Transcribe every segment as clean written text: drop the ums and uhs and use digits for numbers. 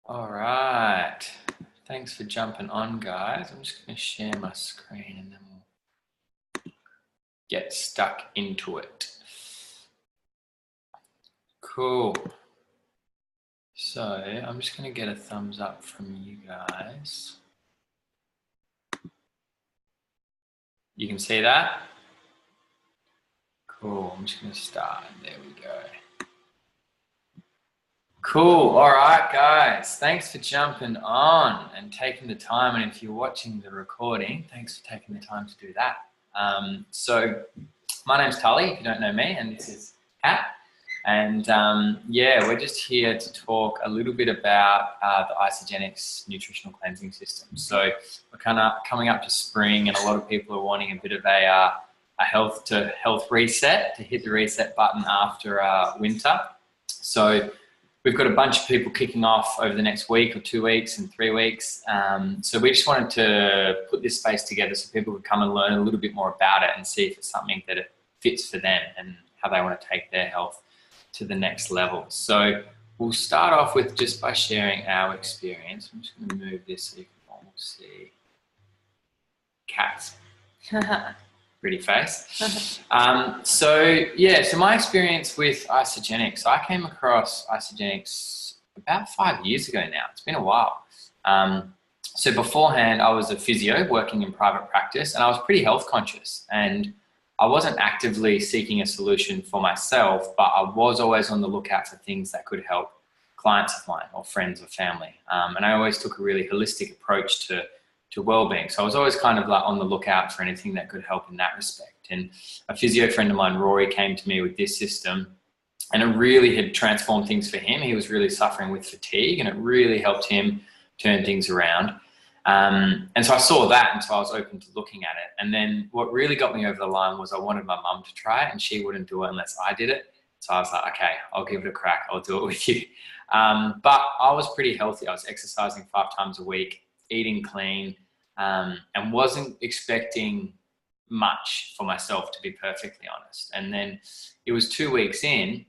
All right. Thanks for jumping on, guys. I'm just going to share my screen and then we'll get stuck into it. Cool. So I'm just going to get a thumbs up from you guys. You can see that? Cool. I'm just going to start. There we go. Cool. All right, guys. Thanks for jumping on and taking the time. And if you're watching the recording, thanks for taking the time to do that. So my name's Tully, if you don't know me, and this is Kat. And yeah, we're just here to talk a little bit about the Isagenix nutritional cleansing system. So we're kind of coming up to spring, and a lot of people are wanting a bit of a health reset, to hit the reset button after winter. So we've got a bunch of people kicking off over the next week or 2 weeks and 3 weeks. So we just wanted to put this space together so people could come and learn a little bit more about it and see if it's something that it fits for them and how they want to take their health to the next level. So we'll start off with just by sharing our experience. I'm just going to move this so you can all see Kat's pretty face. So my experience with Isagenix, I came across Isagenix about 5 years ago now. It's been a while. So beforehand, I was a physio working in private practice, and I was pretty health conscious, and I wasn't actively seeking a solution for myself, but I was always on the lookout for things that could help clients of mine or friends or family. And I always took a really holistic approach to well-being. So I was always kind of like on the lookout for anything that could help in that respect. And a physio friend of mine, Rory, came to me with this system, and it really had transformed things for him. He was really suffering with fatigue, and it really helped him turn things around. And so I saw that, and so I was open to looking at it. And then what really got me over the line was I wanted my mum to try it, and she wouldn't do it unless I did it. So I was like, okay, I'll give it a crack. I'll do it with you. But I was pretty healthy. I was exercising 5 times a week, eating clean, and wasn't expecting much for myself, to be perfectly honest. And then it was 2 weeks in,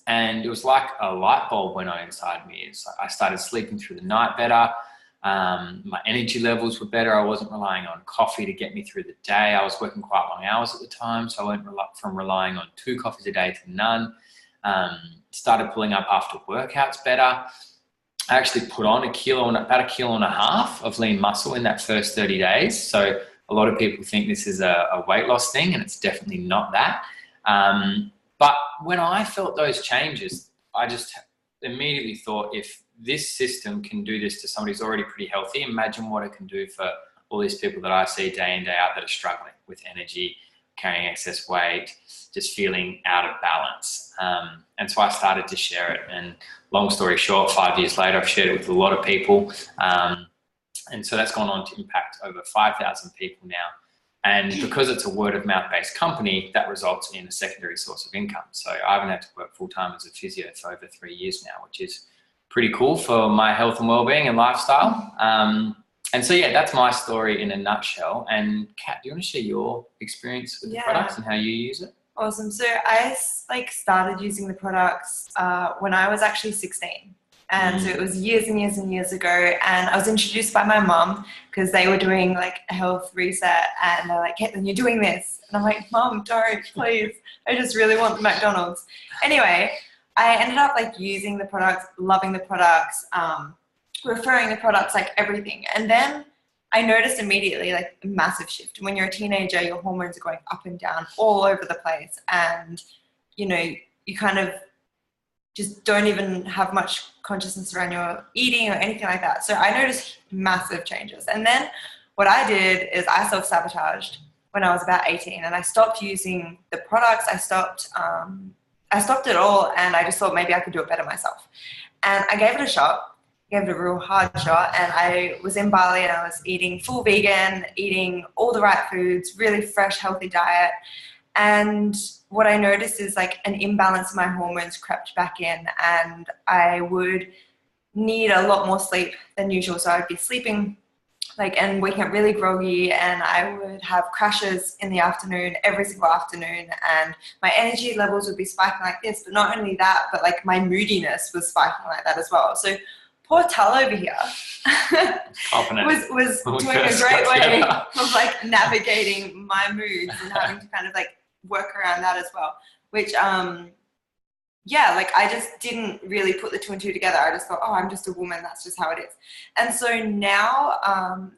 and it was like a light bulb went on inside me. I started sleeping through the night better. My energy levels were better. I wasn't relying on coffee to get me through the day. I was working quite long hours at the time, so I went from relying on 2 coffees a day to none. Started pulling up after workouts better. I actually put on about 1.5 kilos of lean muscle in that first 30 days. So a lot of people think this is a weight loss thing, and it's definitely not that. But when I felt those changes, I just immediately thought, if this system can do this to somebody who's already pretty healthy, imagine what it can do for all these people that I see day in, day out that are struggling with energy, carrying excess weight, just feeling out of balance. And so I started to share it. And long story short, 5 years later, I've shared it with a lot of people. And so that's gone on to impact over 5,000 people now. And because it's a word of mouth based company, that results in a secondary source of income. So I haven't had to work full time as a physio for over 3 years now, which is pretty cool for my health and well-being and lifestyle. And so, yeah, that's my story in a nutshell. And Kat, do you want to share your experience with the products and how you use it? Awesome. So I started using the products when I was actually 16. And so it was years and years and years ago. And I was introduced by my mum because they were doing like a health reset, and they're like, Caitlin, you're doing this. And I'm like, Mum, don't, please. I just really want the McDonald's. Anyway, I ended up like using the products, loving the products, referring the products, like everything. And then I noticed immediately like a massive shift. When you're a teenager, your hormones are going up and down all over the place. And, you know, you kind of just don't even have much consciousness around your eating or anything like that. So I noticed massive changes. And then what I did is I self-sabotaged when I was about 18, and I stopped using the products. I stopped it all, and I just thought maybe I could do it better myself. And I gave it a shot, gave it a real hard shot. And I was in Bali, and I was eating full vegan, eating all the right foods, really fresh, healthy diet. And what I noticed is like an imbalance in my hormones crept back in, and I would need a lot more sleep than usual. So I'd be sleeping and waking up really groggy, and I would have crashes in the afternoon, every single afternoon, and my energy levels would be spiking like this. But not only that, but like my moodiness was spiking like that as well. So poor Tal over here was doing a great way of like navigating my moods and having to kind of like work around that as well, which yeah, like I just didn't really put the two and two together. I just thought, oh, I'm just a woman, that's just how it is. And so now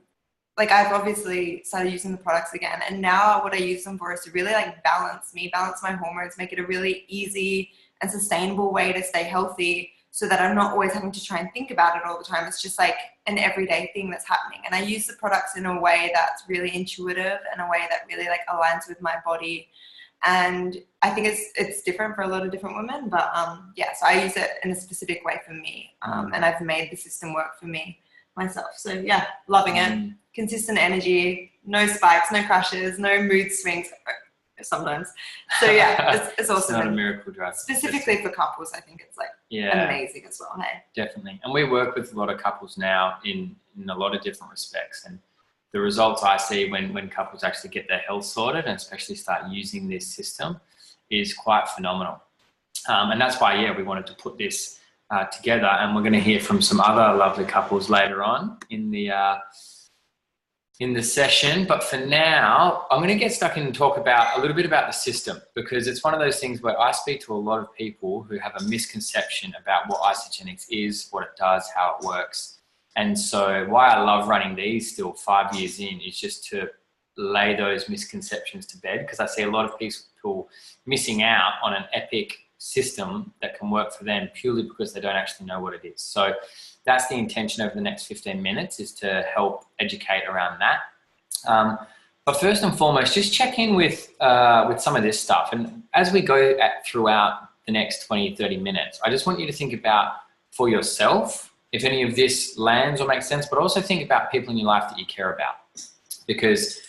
like I've obviously started using the products again, and now what I use them for is to really like balance my hormones, make it a really easy and sustainable way to stay healthy, so that I'm not always having to try and think about it all the time. It's just like an everyday thing that's happening. And I use the products in a way that's really intuitive and a way that really like aligns with my body. And I think it's different for a lot of different women, but yeah, so I use it in a specific way for me. And I've made the system work for me myself. So yeah, loving it. Consistent energy, no spikes, no crashes, no mood swings sometimes. So yeah, it's awesome. It's not a miracle drug. Specifically for couples, I think it's like amazing as well. Hey, definitely. And we work with a lot of couples now in a lot of different respects, and the results I see when couples actually get their health sorted and especially start using this system is quite phenomenal. And that's why, we wanted to put this together, and we're going to hear from some other lovely couples later on in the session. But for now, I'm going to get stuck in and talk about a little bit about the system, because it's one of those things where I speak to a lot of people who have a misconception about what Isagenix is, what it does, how it works. And so why I love running these still 5 years in is just to lay those misconceptions to bed, because I see a lot of people missing out on an epic system that can work for them purely because they don't actually know what it is. So that's the intention over the next 15 minutes, is to help educate around that. But first and foremost, just check in with some of this stuff. And as we go throughout the next 20, 30 minutes, I just want you to think about for yourself, if any of this lands or makes sense, but also think about people in your life that you care about. Because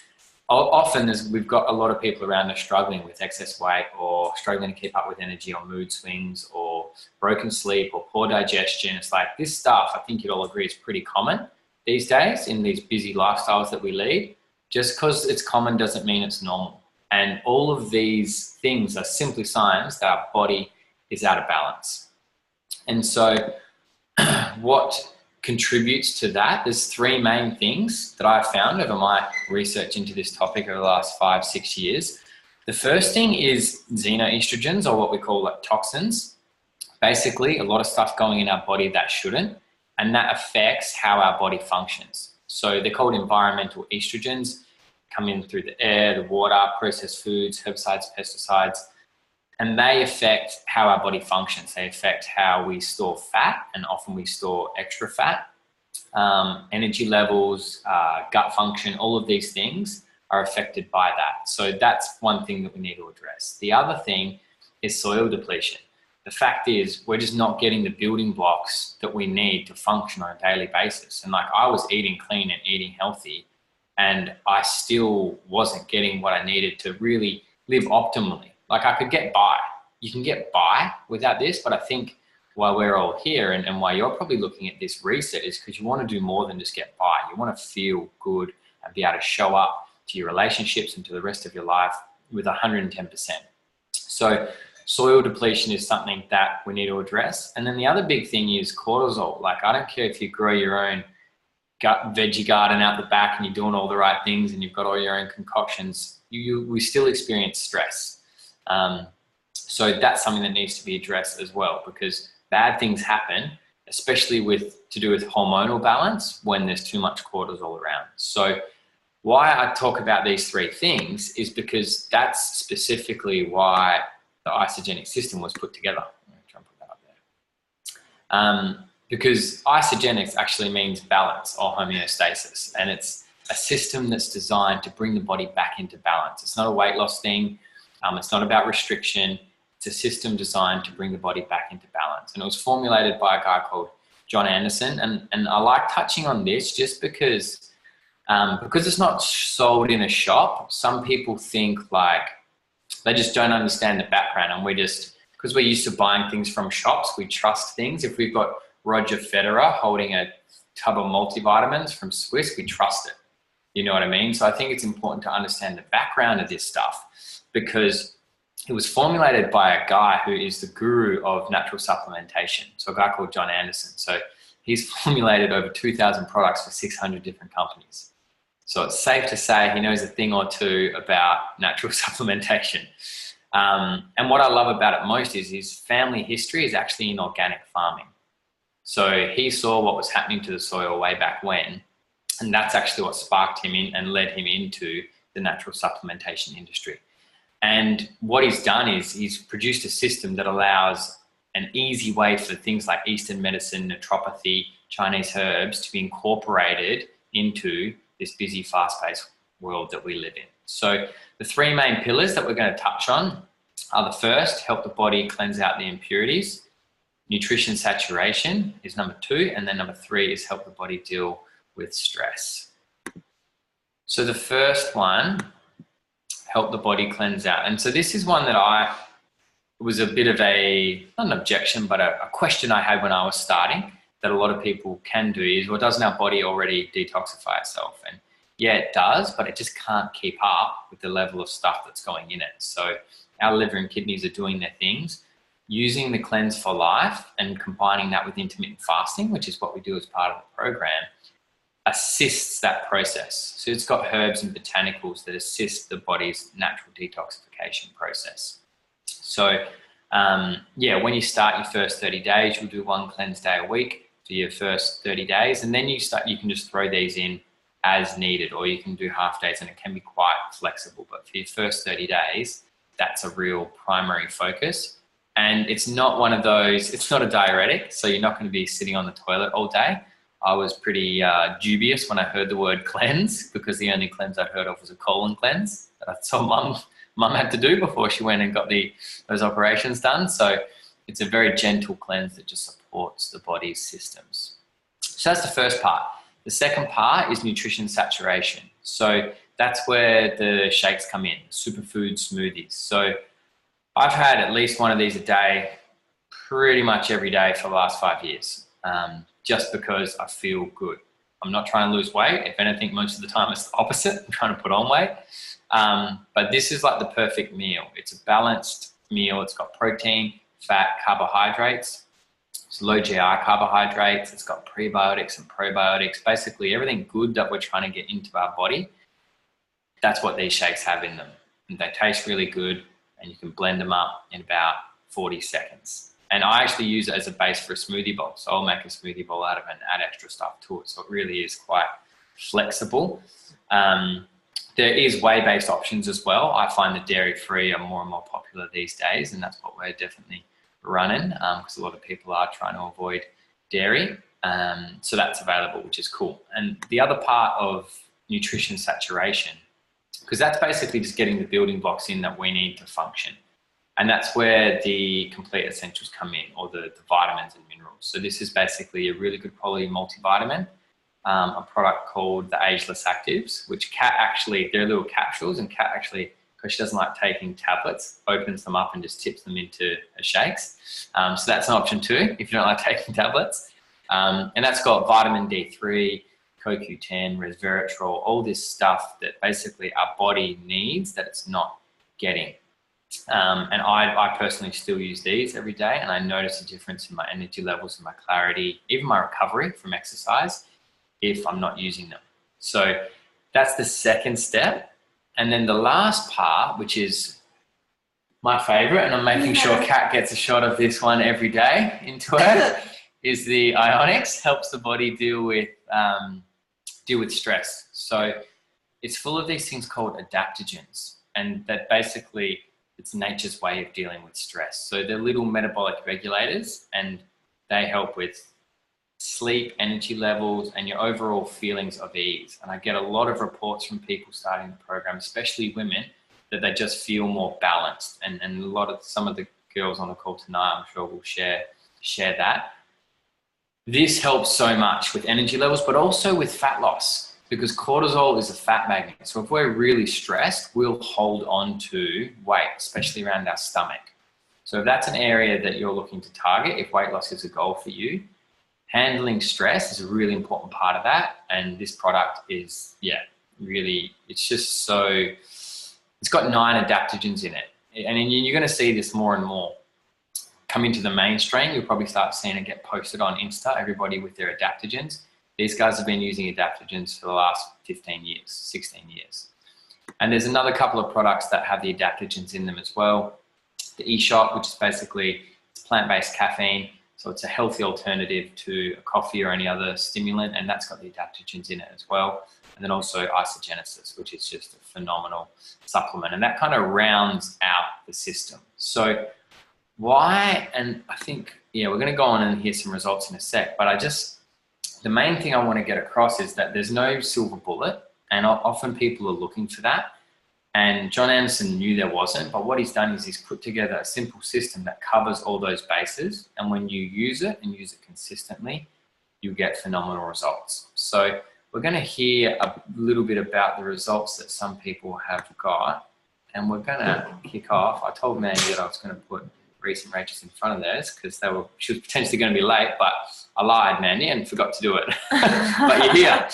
often we've got a lot of people around us struggling with excess weight, or struggling to keep up with energy, or mood swings, or broken sleep, or poor digestion. It's like this stuff, I think you'd all agree, is pretty common these days in these busy lifestyles that we lead. Just because it's common doesn't mean it's normal. And all of these things are simply signs that our body is out of balance. And so what contributes to that, there's three main things that I've found over my research into this topic over the last 5-6 years. The first thing is xenoestrogens, or what we call like toxins. Basically, a lot of stuff going in our body that shouldn't, and that affects how our body functions. So they're called environmental estrogens, come in through the air, the water, processed foods, herbicides, pesticides, and they affect how our body functions. They affect how we store fat, and often we store extra fat, energy levels, gut function. All of these things are affected by that. So that's one thing that we need to address. The other thing is soil depletion. The fact is, we're just not getting the building blocks that we need to function on a daily basis. And like, I was eating clean and eating healthy, and I still wasn't getting what I needed to really live optimally. Like, I could get by. You can get by without this, but I think why we're all here, and why you're probably looking at this reset, is because you want to do more than just get by. You want to feel good and be able to show up to your relationships and to the rest of your life with 110%. So soil depletion is something that we need to address. And then the other big thing is cortisol. Like, I don't care if you grow your own veggie garden out the back and you're doing all the right things and you've got all your own concoctions, we still experience stress. So that's something that needs to be addressed as well, because bad things happen, especially to do with hormonal balance, when there's too much cortisol around. So why I talk about these three things is because that's specifically why the Isagenix system was put together. I'm going to try and put that up there. Because Isagenix actually means balance or homeostasis, and it's a system that's designed to bring the body back into balance. It's not a weight loss thing. It's not about restriction. It's a system designed to bring the body back into balance. And it was formulated by a guy called John Anderson. And I like touching on this just because it's not sold in a shop. Some people think like they just don't understand the background, and because we're used to buying things from shops, we trust things. If we've got Roger Federer holding a tub of multivitamins from Swiss, we trust it. You know what I mean? So I think it's important to understand the background of this stuff, because it was formulated by a guy who is the guru of natural supplementation. So a guy called John Anderson. So he's formulated over 2,000 products for 600 different companies. So it's safe to say he knows a thing or two about natural supplementation. And what I love about it most is his family history is actually in organic farming. So he saw what was happening to the soil way back when, and that's actually what sparked him in and led him into the natural supplementation industry. And what he's done is he's produced a system that allows an easy way for things like Eastern medicine, naturopathy, Chinese herbs to be incorporated into this busy, fast-paced world that we live in. So the three main pillars that we're going to touch on are the first, help the body cleanse out the impurities. Nutrition saturation is number 2. And then number 3 is help the body deal with stress. So the first one, help the body cleanse out. And so this is one that was a bit of a, not an objection, but a question I had when I was starting that a lot of people can do is, well, doesn't our body already detoxify itself? And yeah, it does, but it just can't keep up with the level of stuff that's going in it. So our liver and kidneys are doing their things. Using the Cleanse for Life and combining that with intermittent fasting, which is what we do as part of the program, assists that process. So it's got herbs and botanicals that assist the body's natural detoxification process. So yeah, when you start your first 30 days, you'll do 1 cleanse day a week for your first 30 days. And then you can just throw these in as needed, or you can do half days, and it can be quite flexible. But for your first 30 days, that's a real primary focus. And it's not one of those, it's not a diuretic, so you're not going to be sitting on the toilet all day. I was pretty dubious when I heard the word cleanse, because the only cleanse I'd heard of was a colon cleanse that I saw mum had to do before she went and got those operations done. So it's a very gentle cleanse that just supports the body's systems. So that's the first part. The second part is nutrition saturation. So that's where the shakes come in, superfood smoothies. So I've had at least one of these a day, pretty much every day for the last 5 years, just because I feel good. I'm not trying to lose weight. If anything, most of the time it's the opposite. I'm trying to put on weight. But this is like the perfect meal. It's a balanced meal. It's got protein, fat, carbohydrates. It's low GI carbohydrates. It's got prebiotics and probiotics. Basically everything good that we're trying to get into our body, that's what these shakes have in them. And they taste really good, and you can blend them up in about 40 seconds. And I actually use it as a base for a smoothie bowl. So I'll make a smoothie bowl out of it and add extra stuff to it. So it really is quite flexible. There is whey-based options as well. I find the dairy-free are more and more popular these days, and that's what we're definitely running, because a lot of people are trying to avoid dairy. So that's available, which is cool. And the other part of nutrition saturation, because that's basically just getting the building blocks in that we need to function. And that's where the complete essentials come in, or the vitamins and minerals. So this is basically a really good quality multivitamin, a product called the Ageless Actives, which Kat actually, they're little capsules, and Kat actually, because she doesn't like taking tablets, opens them up and just tips them into her shakes. So that's an option too, if you don't like taking tablets. And that's got vitamin D3, CoQ10, resveratrol, all this stuff that basically our body needs that it's not getting. And I personally still use these every day, and I notice a difference in my energy levels and my clarity, even my recovery from exercise, if I'm not using them. So that's the second step. And then the last part, which is my favorite, and I'm making sure Kat gets a shot of this one every day into her, is the Ionics. Helps the body deal with stress. So it's full of these things called adaptogens, and that basically it's nature's way of dealing with stress. So they're little metabolic regulators, and they help with sleep, energy levels, and your overall feelings of ease. And I get a lot of reports from people starting the program, especially women, that they just feel more balanced. And some of the girls on the call tonight, I'm sure will share that. This helps so much with energy levels, but also with fat loss, because cortisol is a fat magnet. So if we're really stressed, we'll hold on to weight, especially around our stomach. So if that's an area that you're looking to target, if weight loss is a goal for you, handling stress is a really important part of that. And this product is, really, it's just so, it's got 9 adaptogens in it. And you're going to see this more and more. come into the mainstream, you'll probably start seeing it get posted on Insta, everybody with their adaptogens. These guys have been using adaptogens for the last 15 years, 16 years. And there's another couple of products that have the adaptogens in them as well. The eShot, which is basically plant-based caffeine. So it's a healthy alternative to a coffee or any other stimulant, and that's got the adaptogens in it as well. And then also Isogenesis, which is just a phenomenal supplement. And that kind of rounds out the system. So why, and I think, yeah, we're going to go on and hear some results in a sec, but the main thing I want to get across is that there's no silver bullet, and often people are looking for that. And John Anderson knew there wasn't, but what he's done is he's put together a simple system that covers all those bases. And when you use it and use it consistently, you get phenomenal results. So we're going to hear a little bit about the results that some people have got. And we're going to kick off. I told Mandy that I was going to put Reese and Rachel in front of theirs because she was potentially going to be late, but I lied, Mandy, and forgot to do it. But you're here.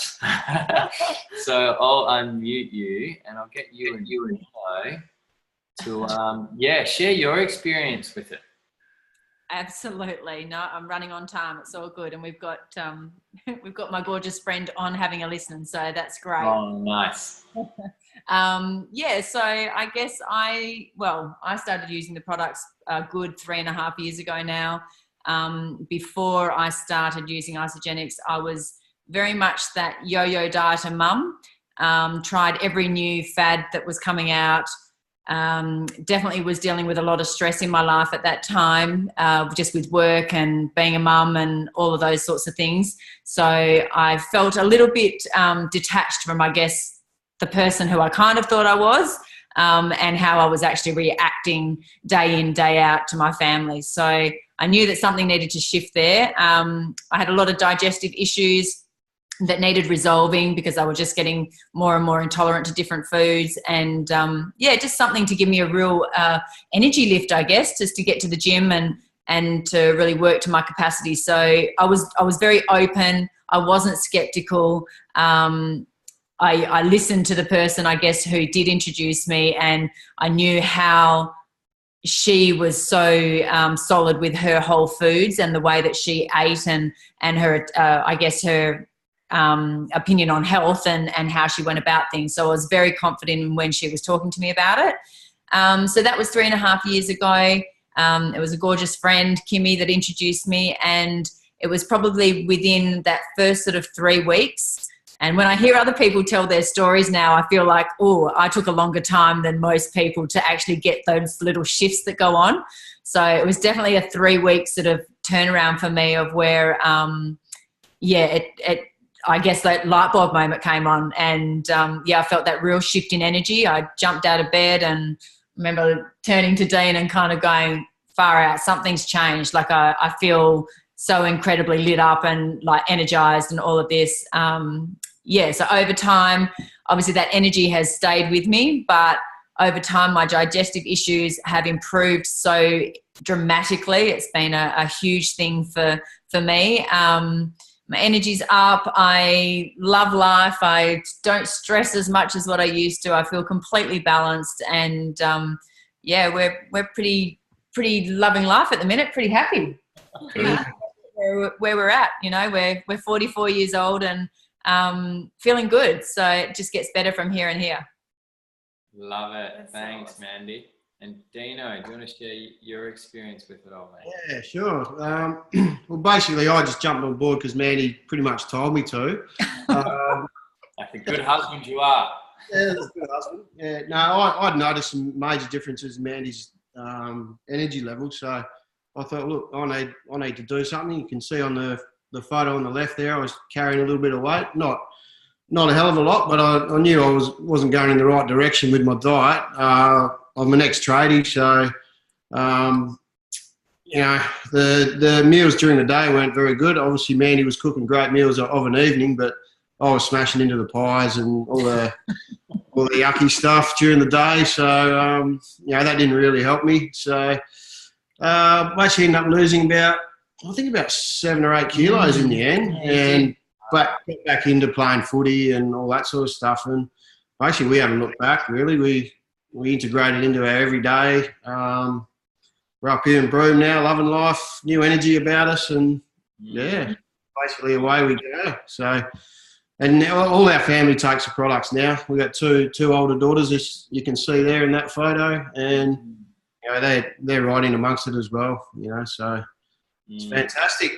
So I'll unmute you and I'll get you and Flo to share your experience with it. Absolutely. No, I'm running on time. It's all good. And we've got my gorgeous friend on having a listen. So that's great. Oh, nice. So I guess I started using the products a good 3.5 years ago now. Before I started using Isogenics, I was very much that yo-yo dieter mum. Tried every new fad that was coming out. Definitely was dealing with a lot of stress in my life at that time, just with work and being a mum and all of those sorts of things. So I felt a little bit detached from, I guess, the person who I kind of thought I was, and how I was actually reacting day in, day out to my family. So I knew that something needed to shift there. I had a lot of digestive issues that needed resolving because I was just getting more and more intolerant to different foods, and just something to give me a real energy lift, I guess, just to get to the gym and to really work to my capacity. So I was very open. I wasn't skeptical. I listened to the person, I guess, who did introduce me, and I knew how she was so solid with her whole foods and the way that she ate and her, I guess, her opinion on health and how she went about things. So I was very confident when she was talking to me about it. So that was 3.5 years ago. It was a gorgeous friend, Kimmy, that introduced me, and it was probably within that first sort of 3 weeks. And when I hear other people tell their stories now, I feel like, oh, I took a longer time than most people to actually get those little shifts that go on. So it was definitely a 3-week sort of turnaround for me of where, I guess that light bulb moment came on, and I felt that real shift in energy. I jumped out of bed and remember turning to Dean and kind of going, far out, something's changed. Like I feel so incredibly lit up and like energized and all of this. So over time, obviously that energy has stayed with me, but over time my digestive issues have improved so dramatically. It's been a huge thing for me. My energy's up. I love life. I don't stress as much as what I used to. I feel completely balanced, and we're pretty loving life at the minute. Pretty happy. Where we're at, we're 44 years old and feeling good. So it just gets better from here and here. Love it. That's Thanks, awesome. Mandy. And Dino, do you want to share your experience with it all, mate? Yeah, sure. Well, basically, I just jumped on board because Mandy pretty much told me to. Like the good husband you are. Yeah, that's a good husband. Yeah, no, I'd noticed some major differences in Mandy's energy level. So I thought, look, I need to do something. You can see on the photo on the left there, I was carrying a little bit of weight. Not a hell of a lot, but I knew I wasn't going in the right direction with my diet. I'm an ex-tradie, so the meals during the day weren't very good. Obviously, Mandy was cooking great meals of an evening, but I was smashing into the pies and all the yucky stuff during the day. So that didn't really help me. So basically ended up losing about 7 or 8 kilos in the end, and got back into playing footy and all that sort of stuff. And basically, we haven't looked back really. We integrated into our everyday. we're up here in Broome now, loving life, new energy about us, and yeah, basically away we go. So, and now all our family takes the products now. We've got two older daughters, as you can see there in that photo, and you know they're right in amongst it as well. You know, so it's fantastic.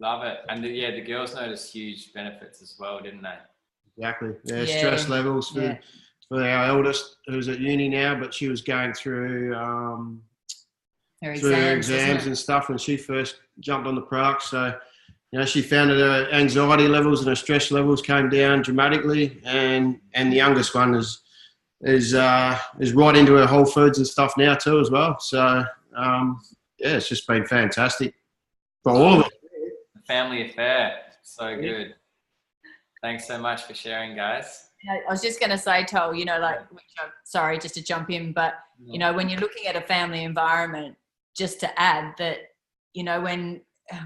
Love it. And the girls noticed huge benefits as well, didn't they? Exactly. Yeah, stress levels for our eldest, who's at uni now, but she was going through her exams and stuff when she first jumped on the product. So, you know, she found that her anxiety levels and her stress levels came down dramatically, and the youngest one is right into her whole foods and stuff now too as well. So, yeah, it's just been fantastic for all of us. Family affair. So good. Thanks so much for sharing, guys. I was just going to say, Tol, you know, like, sorry, just to jump in, but, you know, when you're looking at a family environment, just to add that, you know, when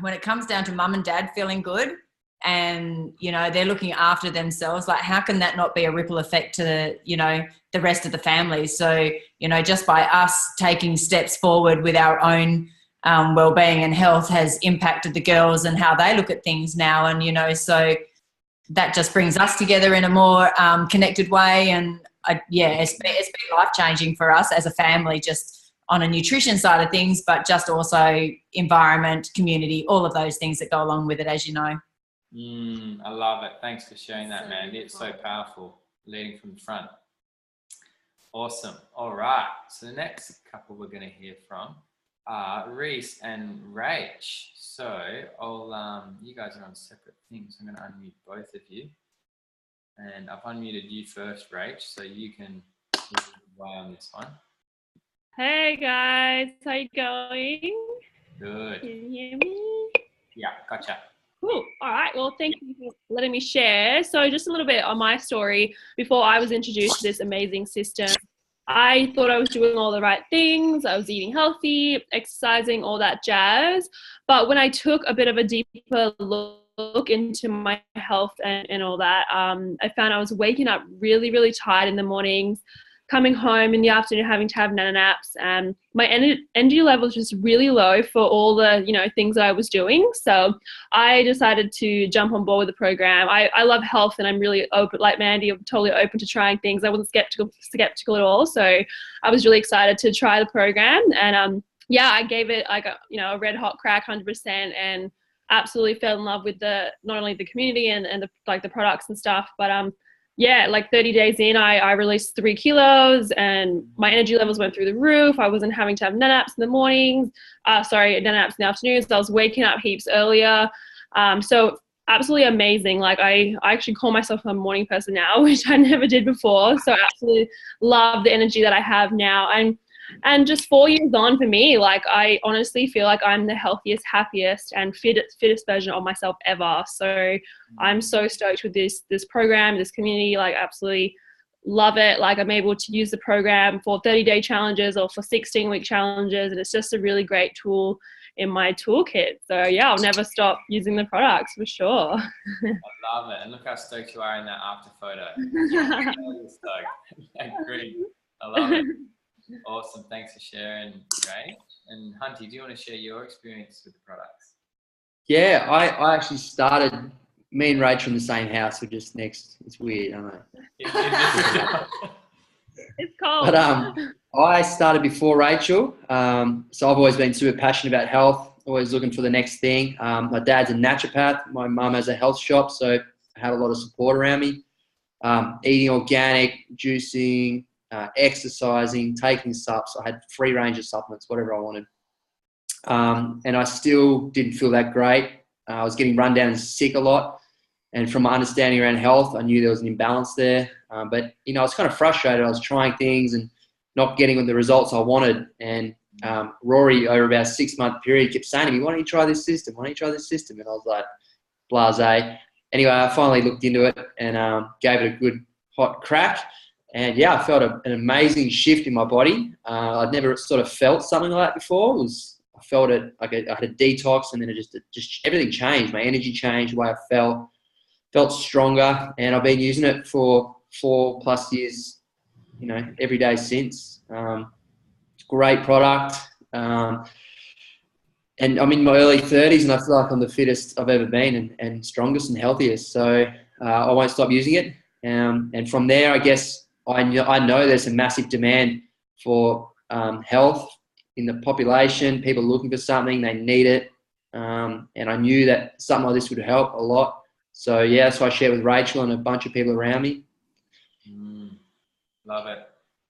it comes down to mum and dad feeling good and, you know, they're looking after themselves, like, how can that not be a ripple effect to, you know, the rest of the family? So, you know, just by us taking steps forward with our own well-being and health has impacted the girls and how they look at things now. And, you know, so that just brings us together in a more connected way. And it's been life-changing for us as a family, just on a nutrition side of things, but just also environment, community, all of those things that go along with it, as you know. I love it. Thanks for sharing that, Mandy. It's so powerful, leading from the front. Awesome. All right. So the next couple we're going to hear from are Reese and Rach. So I'll you guys are on separate things. I'm going to unmute both of you, and I've unmuted you first, Rach, so you can away on this one. Hey guys, how you going? Good. Can you hear me? Yeah, gotcha. Cool. All right. Well, thank you for letting me share. So just a little bit on my story. Before I was introduced to this amazing system, I thought I was doing all the right things. I was eating healthy, exercising, all that jazz. But when I took a bit of a deeper look into my health and all that, I found I was waking up really, really tired in the mornings, coming home in the afternoon, having to have naps, and my energy level was just really low for all the, you know, things that I was doing. So I decided to jump on board with the program. I love health, and I'm really open, like Mandy, I'm totally open to trying things. I wasn't skeptical at all. So I was really excited to try the program, and I gave it like a red hot crack, 100%, and absolutely fell in love with not only the community and the products and stuff, but like 30 days in, I released 3 kilos and my energy levels went through the roof. I wasn't having to have naps in the mornings, naps in the afternoons. I was waking up heaps earlier. So absolutely amazing. Like I actually call myself a morning person now, which I never did before. So I absolutely love the energy that I have now. And just 4 years on for me, like I honestly feel like I'm the healthiest, happiest, and fittest version of myself ever. So I'm so stoked with this program, this community. Like absolutely love it. Like I'm able to use the program for 30-day challenges or for 16-week challenges, and it's just a really great tool in my toolkit. So yeah, I'll never stop using the products for sure. I love it, and look how stoked you are in that after photo. Stoked. Great. I love it. Awesome. Thanks for sharing, Ray. And Hunty, do you want to share your experience with the products? Yeah, I actually started, me and Rachel in the same house, we're just next. It's weird, I know. It's cold. But I started before Rachel, so I've always been super passionate about health, always looking for the next thing. My dad's a naturopath. My mum has a health shop, so I had a lot of support around me. Eating organic, juicing, exercising, taking subs. I had free range of supplements, whatever I wanted. And I still didn't feel that great. I was getting run down and sick a lot. And from my understanding around health, I knew there was an imbalance there. But, you know, I was kind of frustrated. I was trying things and not getting the results I wanted. And Rory, over about a 6-month period, kept saying to me, why don't you try this system? Why don't you try this system? And I was like, blasé. Anyway, I finally looked into it and gave it a good hot crack. And yeah, I felt an amazing shift in my body. I'd never sort of felt something like that before. I felt it like I had a detox, and then it just everything changed. My energy changed, the way I felt stronger, and I've been using it for 4+ years, you know, every day since. It's a great product. And I'm in my early 30s, and I feel like I'm the fittest I've ever been, and strongest and healthiest. So I won't stop using it. And from there, I guess I know there's a massive demand for health in the population. People looking for something, they need it. And I knew that something like this would help a lot. So yeah, so I shared with Rachel and a bunch of people around me. Love it.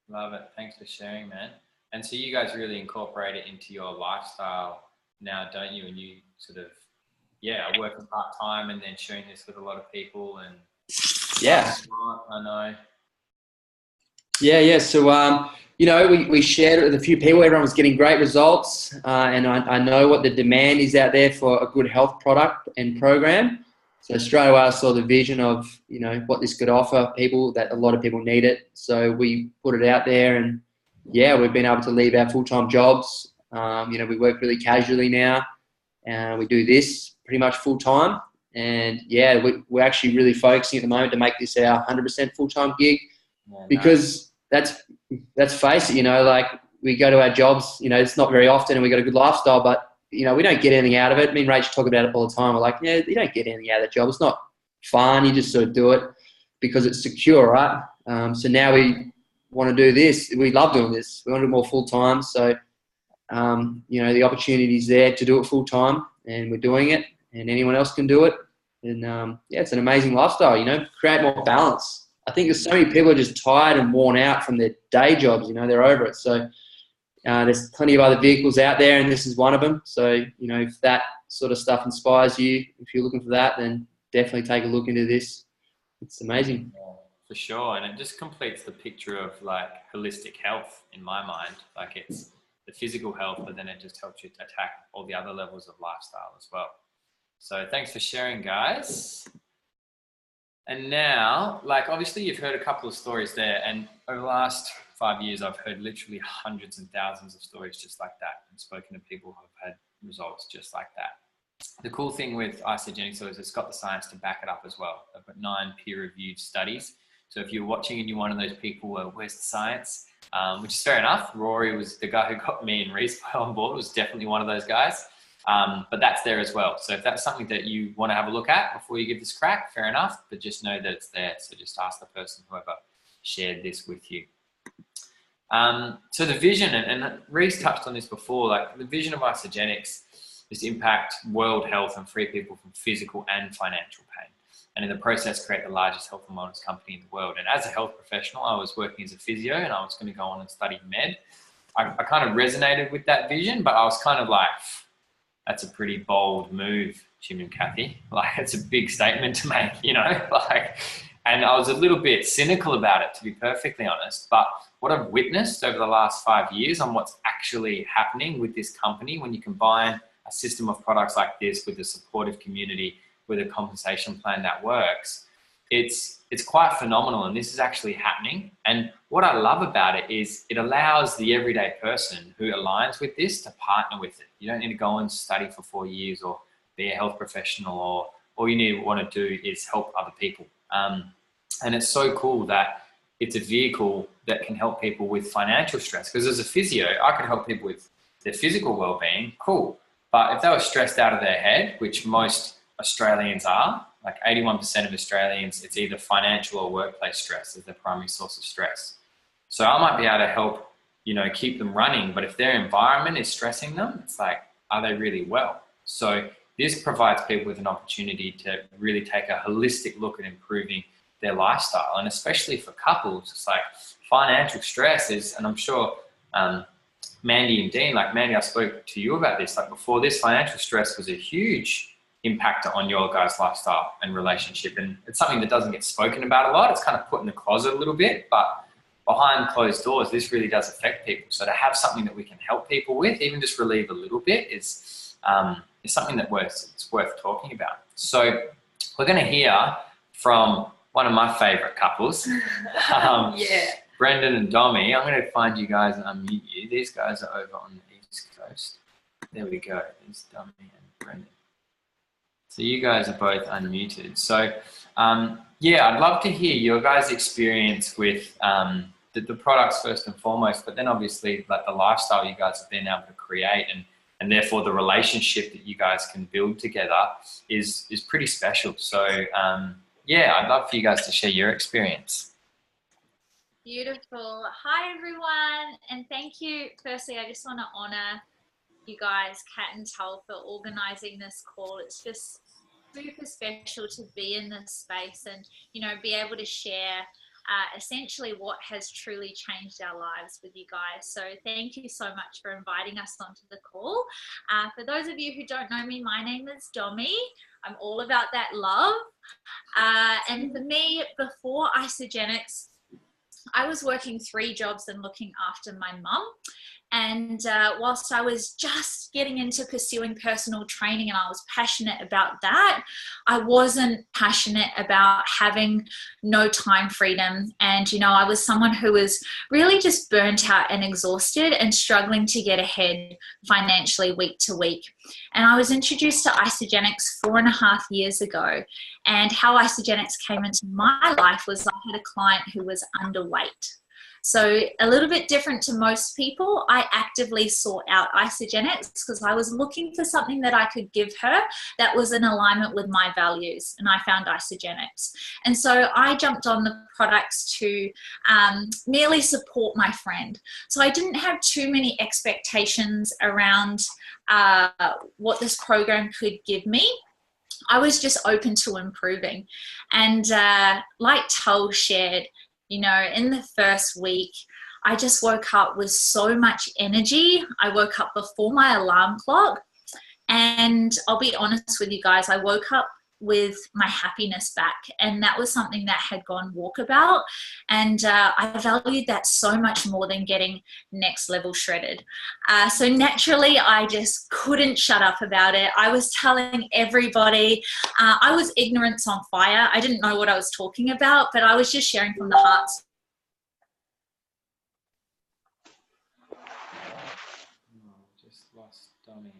Love it. Thanks for sharing, man. And so you guys really incorporate it into your lifestyle now, don't you? And you sort of, are working part-time and then sharing this with a lot of people. And yeah, I know. Yeah. So, we shared it with a few people. Everyone was getting great results. And I know what the demand is out there for a good health product and program. So straight away I saw the vision of, what this could offer people, that a lot of people need it. So we put it out there, and we've been able to leave our full-time jobs. We work really casually now, and we do this pretty much full-time. And we're actually really focusing at the moment to make this our 100% full-time gig, because let's face it, like we go to our jobs, it's not very often, and we got a good lifestyle, but we don't get anything out of it. Me and Rach talk about it all the time. We're like, you don't get anything out of the job. It's not fun. You just sort of do it because it's secure, right? So now we want to do this. We love doing this. We want to do more full-time. So, the opportunity's there to do it full-time, and we're doing it, and anyone else can do it. And, it's an amazing lifestyle, create more balance. I think there's so many people are just tired and worn out from their day jobs, they're over it. So there's plenty of other vehicles out there, and this is one of them. So, if that sort of stuff inspires you, if you're looking for that, then definitely take a look into this. It's amazing. Yeah, for sure. And it just completes the picture of like holistic health in my mind. Like it's the physical health, but then it just helps you to attack all the other levels of lifestyle as well. So thanks for sharing, guys. And now, like obviously you've heard a couple of stories there, and over the last 5 years, I've heard literally hundreds and thousands of stories just like that, and spoken to people who have had results just like that. The cool thing with isogenics is it's got the science to back it up as well. I've got 9 peer-reviewed studies. So if you're watching and you're one of those people, where's the science? Which is fair enough. Rory was the guy who got me and Reese on board, was definitely one of those guys. But that's there as well. So if that's something that you want to have a look at before you give this a crack, fair enough. But just know that it's there. So just ask the person, whoever shared this with you. So the vision, and Reese touched on this before, like the vision of isogenics is to impact world health and free people from physical and financial pain. And in the process, create the largest health and wellness company in the world. And as a health professional, I was working as a physio, and I was going to go on and study med. I kind of resonated with that vision, but I was kind of like, that's a pretty bold move, Jim and Kathy. Like, it's a big statement to make, and I was a little bit cynical about it, to be perfectly honest. But what I've witnessed over the last 5 years on what's actually happening with this company, when you combine a system of products like this with a supportive community, with a compensation plan that works, it's quite phenomenal. And this is actually happening. And what I love about it is it allows the everyday person who aligns with this to partner with it. You don't need to go and study for 4 years or be a health professional, or all you need to want to do is help other people. And it's so cool that it's a vehicle that can help people with financial stress. Because as a physio, I could help people with their physical well-being, cool. But if they were stressed out of their head, which most Australians are, like 81% of Australians, it's either financial or workplace stress as their primary source of stress. So I might be able to help, keep them running, but if their environment is stressing them, it's like, are they really well? So this provides people with an opportunity to really take a holistic look at improving their lifestyle. And especially for couples, it's like financial stress is, and I'm sure Mandy and Dean, like Mandy, I spoke to you about this, like before this, financial stress was a huge impact on your guys' lifestyle and relationship. And it's something that doesn't get spoken about a lot. It's kind of put in the closet a little bit, but behind closed doors, this really does affect people. So to have something that we can help people with, even just relieve a little bit, is something that it's worth talking about. So we're going to hear from one of my favorite couples, Brendan and Dommy. I'm going to find you guys and unmute you. These guys are over on the East Coast. There we go. There's Dommy and Brendan. So you guys are both unmuted. So I'd love to hear your guys' experience with the products first and foremost, but then obviously like the lifestyle you guys have been able to create, and therefore the relationship that you guys can build together is pretty special. So yeah, I'd love for you guys to share your experience. Beautiful. Hi, everyone. And thank you. Firstly, I just want to honor you guys, Kat and Tull, for organizing this call. It's just super special to be in this space and, you know, be able to share essentially what has truly changed our lives with you guys. So thank you so much for inviting us onto the call. For those of you who don't know me, my name is Domi. I'm all about that love. And for me, before Isagenix, I was working 3 jobs and looking after my mum. And whilst I was just getting into pursuing personal training and I was passionate about that, I wasn't passionate about having no time freedom. And, you know, I was someone who was really just burnt out and exhausted and struggling to get ahead financially week to week. And I was introduced to Isagenix 4.5 years ago. And how Isagenix came into my life was I had a client who was underweight. So a little bit different to most people, I actively sought out Isagenix because I was looking for something that I could give her that was in alignment with my values, and I found Isagenix. And so I jumped on the products to merely support my friend. So I didn't have too many expectations around what this program could give me. I was just open to improving. And like Tull shared, you know, in the first week, I just woke up with so much energy. I woke up before my alarm clock. And I'll be honest with you guys, I woke up with my happiness back. And that was something that had gone walkabout. And I valued that so much more than getting next level shredded. So naturally, I just couldn't shut up about it. I was telling everybody. I was ignorance on fire. I didn't know what I was talking about, but I was just sharing from the heart. Just lost Tommy.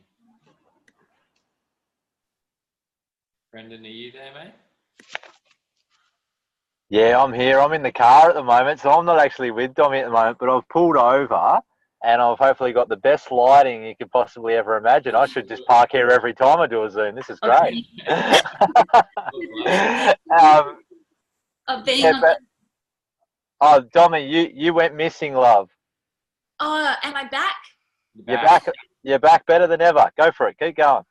Brendan, are you there, mate? Yeah, I'm here. I'm in the car at the moment, so I'm not actually with Dommy at the moment, but I've pulled over and I've hopefully got the best lighting you could possibly ever imagine. I should just park here every time I do a Zoom. This is great. Oh, Dommy, you went missing, love. Oh, am I back? You're back. You're back better than ever. Go for it. Keep going.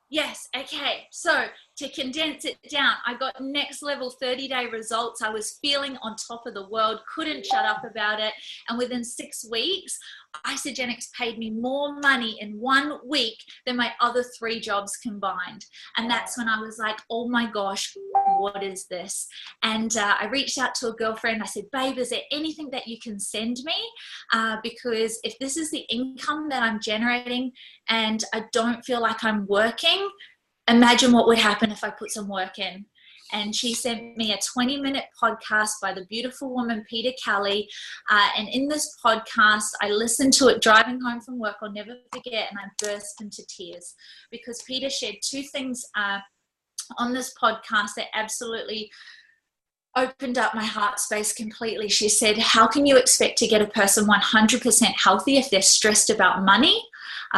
Yes, okay. So to condense it down, I got next level 30-day results. I was feeling on top of the world, couldn't shut up about it. And within 6 weeks, Isagenix paid me more money in 1 week than my other 3 jobs combined. And that's when I was like, oh my gosh, what is this? And I reached out to a girlfriend. I said, babe, is there anything that you can send me? Because if this is the income that I'm generating and I don't feel like I'm working, imagine what would happen if I put some work in. And she sent me a 20-minute podcast by the beautiful woman, Peter Kelly. And in this podcast, I listened to it driving home from work. I'll never forget. And I burst into tears because Peter shared 2 things on this podcast that absolutely opened up my heart space completely. She said, how can you expect to get a person 100% healthy if they're stressed about money?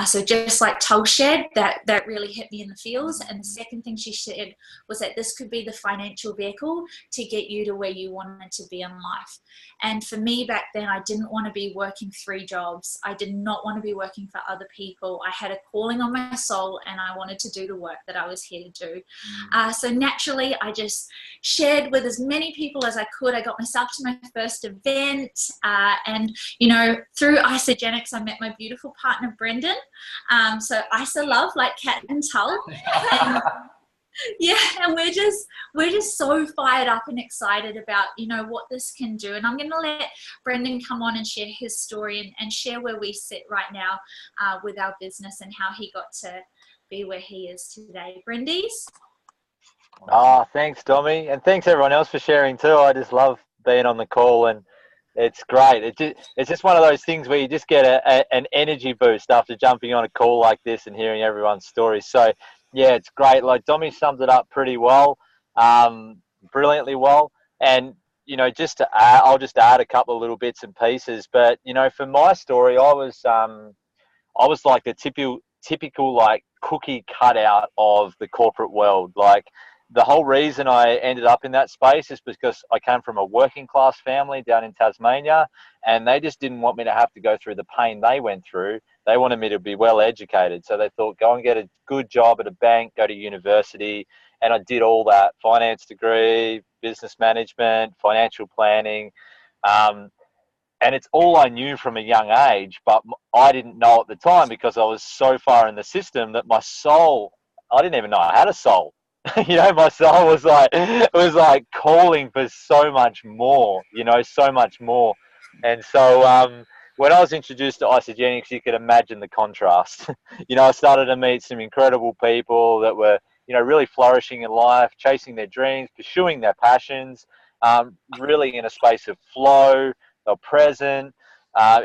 So just like Tull shared, that really hit me in the feels. And the second thing she said was that this could be the financial vehicle to get you to where you wanted to be in life. And for me back then, I didn't want to be working 3 jobs. I did not want to be working for other people. I had a calling on my soul and I wanted to do the work that I was here to do. So naturally, I just shared with as many people as I could. I got myself to my first event. And, you know, through Isagenix, I met my beautiful partner, Brendan. So Isa love, like Kat and Tull. Yeah, and we're just so fired up and excited about, you know, what this can do. And I'm going to let Brendan come on and share his story and share where we sit right now with our business and how he got to be where he is today. Brendies? Oh, thanks, Dommy. And thanks everyone else for sharing too. I just love being on the call and it's great. It's just one of those things where you just get an energy boost after jumping on a call like this and hearing everyone's stories. So, yeah, it's great. Like Dommy summed it up pretty well, brilliantly well. And just to add, I'll just add a couple of little bits and pieces. But for my story, I was like the typical like cookie cutout of the corporate world. Like the whole reason I ended up in that space is because I came from a working class family down in Tasmania, and they just didn't want me to have to go through the pain they went through. They wanted me to be well educated. So they thought, go and get a good job at a bank, go to university. And I did all that: finance degree, business management, financial planning. And it's all I knew from a young age, but I didn't know at the time because I was so far in the system that my soul, I didn't even know I had a soul. My soul was like calling for so much more, so much more. And so when I was introduced to Isogenics, you could imagine the contrast. I started to meet some incredible people that were, really flourishing in life, chasing their dreams, pursuing their passions, really in a space of flow. They're present.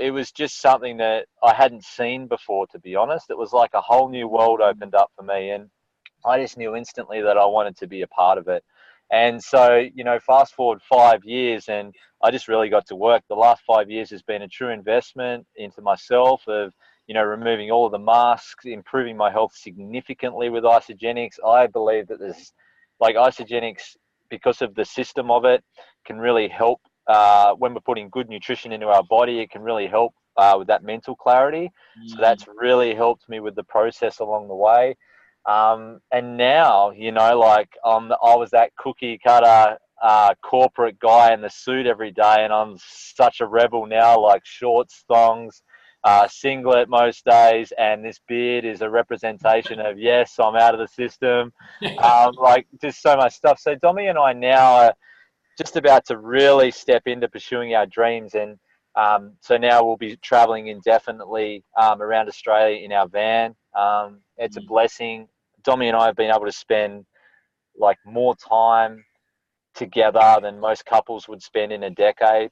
It was just something that I hadn't seen before, to be honest. It was like a whole new world opened up for me, and I just knew instantly that I wanted to be a part of it. And so, fast forward 5 years, and I just really got to work. The last 5 years has been a true investment into myself of, removing all of the masks, improving my health significantly with Isogenics. I believe that there's, like, Isogenics, because of the system of it, can really help. When we're putting good nutrition into our body, it can really help with that mental clarity. So that's really helped me with the process along the way. And now, I was that cookie cutter corporate guy in the suit every day, and I'm such a rebel now, like shorts, thongs, singlet most days, and this beard is a representation of, yes, I'm out of the system. Like just so much stuff. So Dommy and I now are just about to really step into pursuing our dreams, and so now we'll be traveling indefinitely around Australia in our van. It's a blessing. Dommy and I have been able to spend like more time together than most couples would spend in a decade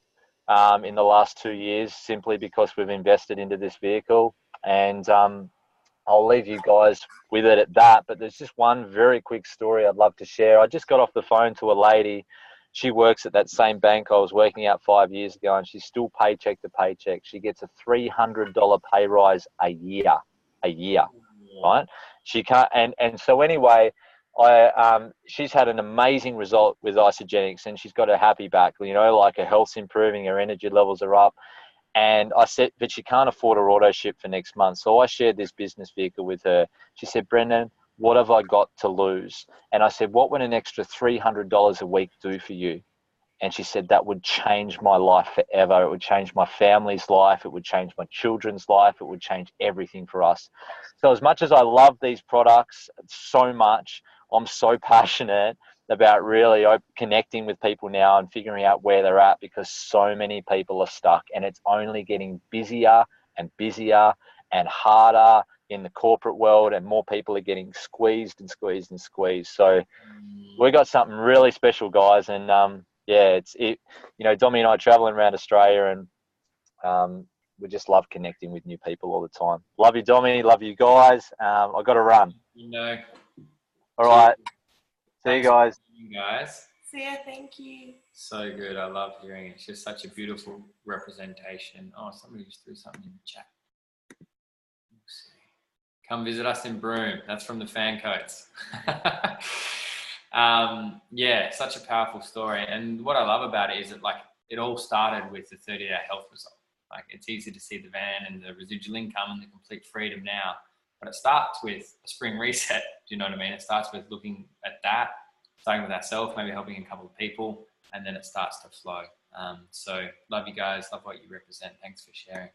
in the last 2 years, simply because we've invested into this vehicle. And I'll leave you guys with it at that. But there's just one very quick story I'd love to share. I just got off the phone to a lady. She works at that same bank I was working at 5 years ago, and she's still paycheck to paycheck. She gets a $300 pay rise a year, right? She can't, and so anyway, she's had an amazing result with Isogenics, and she's got a happy back, like her health's improving, her energy levels are up. And I said, but she can't afford her auto ship for next month. So I shared this business vehicle with her. She said, Brendan, what have I got to lose? And I said, what would an extra $300 a week do for you? And she said, that would change my life forever. It would change my family's life. It would change my children's life. It would change everything for us. So as much as I love these products so much, I'm so passionate about really connecting with people now and figuring out where they're at, because so many people are stuck, and it's only getting busier and busier and harder in the corporate world, and more people are getting squeezed and squeezed and squeezed. So we got something really special, guys. And Dommy and I are traveling around Australia, and we just love connecting with new people all the time. Love you, Dommy. Love you guys. I've got to run. All right. See you guys. See ya, thank you. So good. I love hearing it. It's just such a beautiful representation. Oh, somebody just threw something in the chat. Let's see. Come visit us in Broome. That's from the fan coats. Yeah, such a powerful story. And what I love about it is that, like, it all started with the 30-day health result. Like, it's easy to see the van and the residual income and the complete freedom now, but it starts with a spring reset. Do you know what I mean? It starts with looking at that, starting with ourselves, maybe helping a couple of people, and then it starts to flow. So love you guys, love what you represent. Thanks for sharing.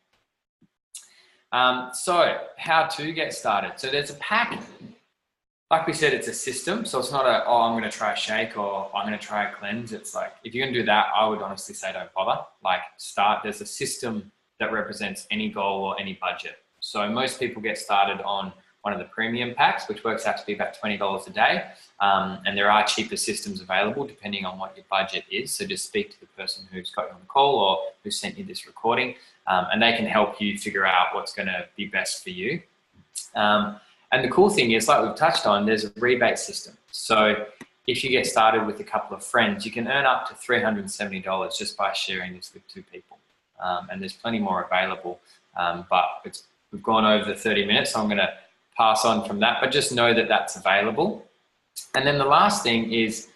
So how to get started. So there's a pack. Like we said, it's a system. So it's not I'm going to try a shake or I'm going to try a cleanse. It's like, if you're going to do that, I would honestly say don't bother. Like, there's a system that represents any goal or any budget. So most people get started on one of the premium packs, which works out to be about $20 a day. And there are cheaper systems available depending on what your budget is. So just speak to the person who's got you on the call or who sent you this recording, and they can help you figure out what's going to be best for you. And the cool thing is, like we've touched on, there's a rebate system. So if you get started with a couple of friends, you can earn up to $370 just by sharing this with 2 people. And there's plenty more available, but we've gone over the 30 minutes, so I'm going to pass on from that, but just know that that's available. And then the last thing is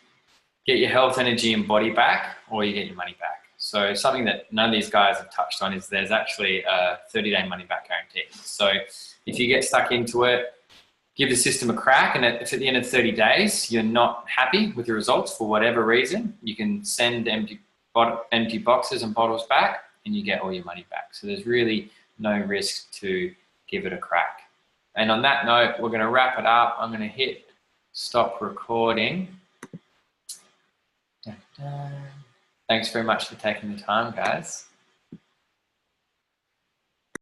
get your health, energy, and body back, or you get your money back. So something that none of these guys have touched on is there's actually a 30-day money-back guarantee. So if you get stuck into it, give the system a crack, and if at the end of 30 days you're not happy with the results for whatever reason, you can send empty boxes and bottles back, and you get all your money back. So there's really no risk to give it a crack. And on that note, we're going to wrap it up. I'm going to hit stop recording. Thanks very much for taking the time, guys.